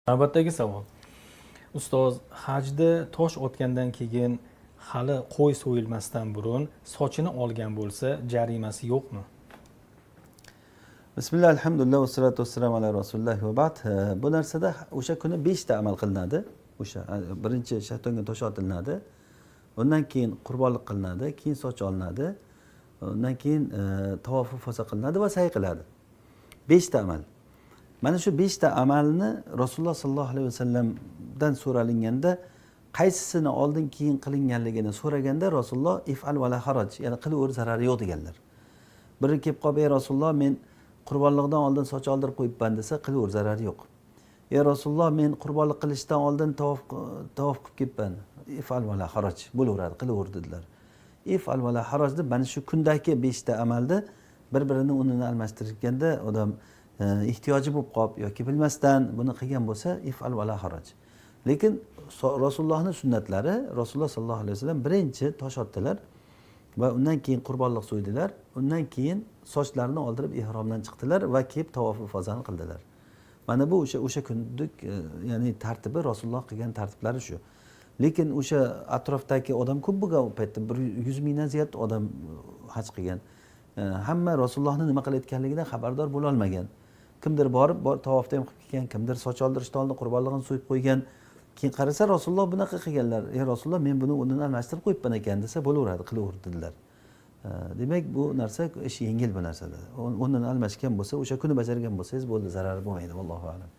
Navbatdagi savol. Ustoz, hajda tosh otgandan keyin hali qo'y so'yilmasdan burun sochini olgan bo'lsa, jarimasi yo'qmi? Bismillah, alhamdulillah, va salatu vassalamu ala rasulilloh va ba'd. Bu narsada o'sha kuni 5 ta amal qilinadi. O'sha birinchi shaytonga tosh otilinadi. Undan keyin qurbonlik qilinadi, keyin soch olinadi. Undan keyin tavof fosa qilinadi va sa'y qiladi. 5 ta amal. Mana shu 5 ta amalni Rasululloh sollallohu alayhi vasallamdan so'ralinganda qaysisini oldin keyin qilinganligini so'raganda Rasululloh if'al va la haraj, ya'ni qilaver, zarari yo'q deganlar. Biri kelib qolib, ey Rasululloh, men qurbonlikdan oldin soch oldirib qo'yibman desa, qilaver, zarari yo'q. Ey Rasululloh, men qurbonlik qilishdan oldin tavof qilib ketibman. If'al va la haraj, bo'laveradi, qilaver dedilar. If'al va la haraj deb mana shu kundagi 5 ta amalni bir-birini o'rnini almashtirganda odam ehtiyoji bo'lib qolib yoki bilmasdan buni qilgan bo'lsa, if'al va la haraj. Lekin Rasulullohning sunnatlari, Rasululloh sollallohu alayhi vasallam birinchi tosh otdilar va undan keyin qurbonlik so'ydilar. Undan keyin sochlarini oldirib ihromdan chiqdilar va kelib tavof ifozani qildilar. Mana bu o'sha kunlik ya'ni tartibi, Rasululloh qilgan tartiblari shu. Lekin o'sha atrofdagi odam ko'p bo'lgan paytda 100 mingdan ziyod odam haj qilgan. Hamma Rasulullohning nima qilayotganligidan xabardor bo'la olmagan. Kimdir borib tavofda ham qilib kelgan, kimdir soch oldirishdan oldin qurbonligini so'yib qo'ygan. Keyin qarasa Rasululloh bunaqa qilganlar. Ey Rasululloh, men buni o'rnidan almashtirib qo'yibman ekan desa, bo'laveradi, qilaver dedilar. Demak, bu narsa ish yengil bir narsada. O'rnini almashgan bo'lsa, o'sha kuni bajargan bo'lsangiz bo'ldi, zarari bo'lmaydi, vallohu a'lam.